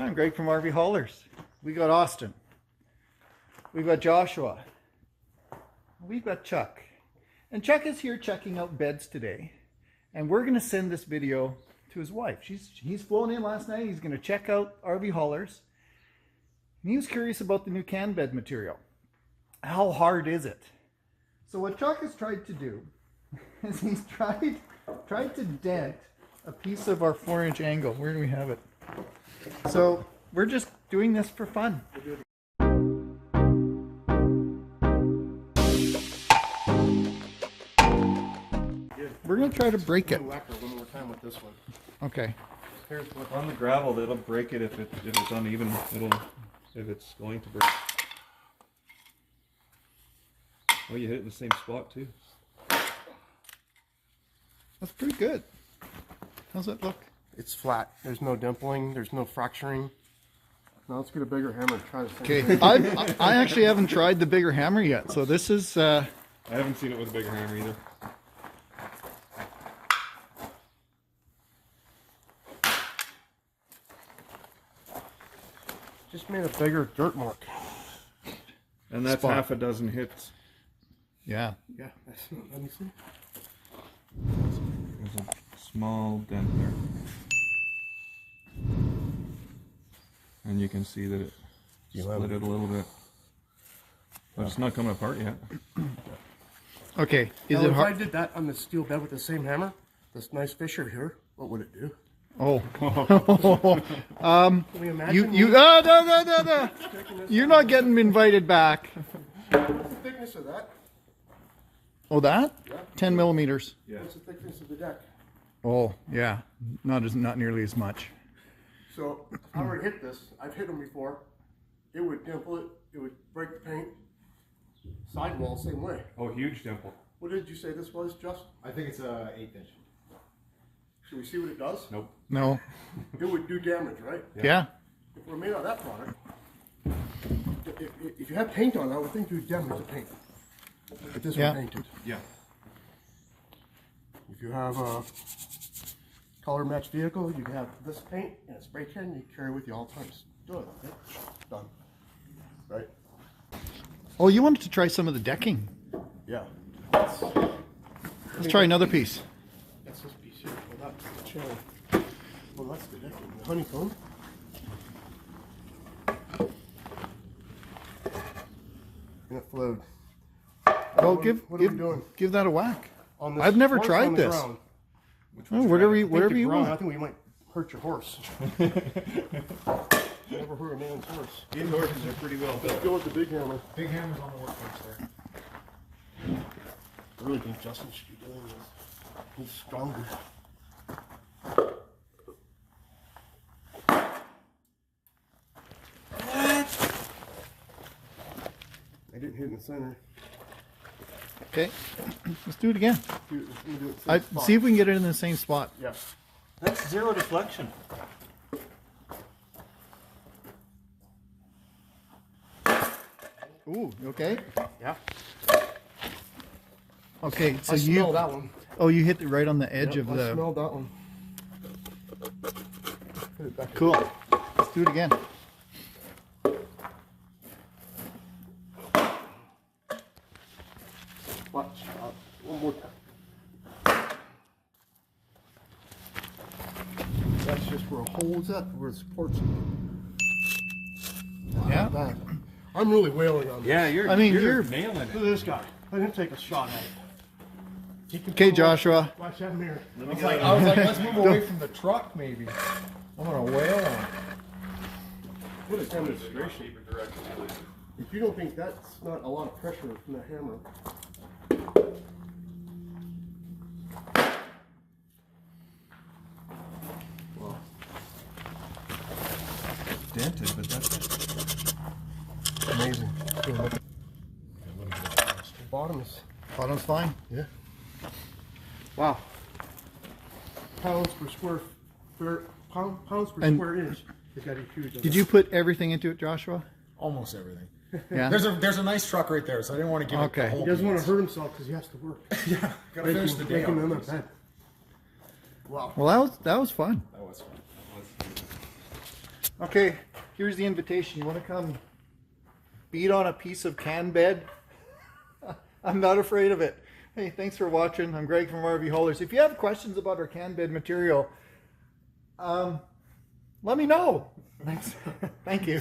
I'm Greg from RVHaulers. We got Austin. We've got Joshua. We've got Chuck. And Chuck is here checking out beds today. And we're going to send this video to his wife. He's flown in last night. He's going to check out RVHaulers. And he was curious about the new CANBed material. How hard is it? So what Chuck has tried to do is he's tried to dent a piece of our 4-inch angle. Where do we have it? So we're just doing this for fun. We're going to try to break it. One more time with this one. Okay. Here's what on the gravel, it'll break it if it's uneven. If it's going to break. Oh, you hit it in the same spot too. That's pretty good. How's that look? It's flat. There's no dimpling. There's no fracturing. Now let's get a bigger hammer and try the same. Okay. I actually haven't tried the bigger hammer yet, so this is. I haven't seen it with a bigger hammer either. Just made a bigger dirt mark. And that's half a dozen hits. Yeah. Yeah. Let me see. There's a small dent there. And you can see that it split it a little bit. But it's not coming apart yet. Okay. Is now, it if hard? I did that on the steel bed with the same hammer, this nice fissure here, what would it do? Oh. Can we imagine? No. You're not getting invited back. What's the thickness of that? Oh, that? Yeah. 10 millimeters. Yeah. What's the thickness of the deck? Oh, yeah. Not nearly as much. So if I were to hit this, I've hit them before. It would dimple it. It would break the paint. Sidewall, same way. Oh, huge dimple. What did you say this was, Just? I think it's a 1/8 inch. Should we see what it does? Nope. No. It would do damage, right? Yeah. If we're made out of that product, if you had paint on, I would think you'd damage the paint. But this Yeah. one painted. Yeah. If you have a color matched vehicle, you can have this paint and a spray can you carry with you all times. Done. Okay? Done. Right? Oh, you wanted to try some of the decking. Yeah. Let's try another piece. That's this piece here. Well, that's the channel. Well, that's the decking. The honeycomb. And it flowed. Well, what are we doing? give that a whack. On this I've never horse tried on the this. ground. Oh, whatever you I want. think we might hurt your horse. Never hurt a man's horse. These horses are pretty well Let's built. go with the big hammer. Big hammer's on the workbench there. I really think Justin should be doing this. He's stronger. I didn't hit in the center. Okay. Let's do it again. Let me do it same spot. See if we can get it in the same spot. Yeah. That's zero deflection. Ooh, you okay? Yeah. Okay, so I you smelled that one. Oh, you hit it right on the edge Yep, of I the smelled that one. Put it back. Cool. Let's do it again. Watch out. One more time. That's just where a hole is at, where it supports it. Yeah. Back. I'm really wailing on this. Yeah, you're nailing Look it. at this guy. I didn't take a shot at it. He can Okay, come Joshua. Watch that mirror. I was like, let's move away from the truck, maybe. I'm gonna wail on it. What a demonstration. If you don't think that's not a lot of pressure from the hammer. Well, dented, but that's Amazing. The Bottom's fine. yeah. Wow. Pounds per square pounds per And square inch. It's got a huge. Did you put everything into it, Joshua? Almost everything. Yeah. There's a nice truck right there, so I didn't want to give Okay. it the He whole doesn't want to piece. hurt himself because he has to work. Yeah, gotta finish the day. Making out. another bed. Wow. Well, that was fun. That was fun. Okay, here's the invitation. You want to come beat on a piece of CANBed? I'm not afraid of it. Hey, thanks for watching. I'm Greg from RVHaulers. If you have questions about our CANBed material, let me know. Thanks. Thank you.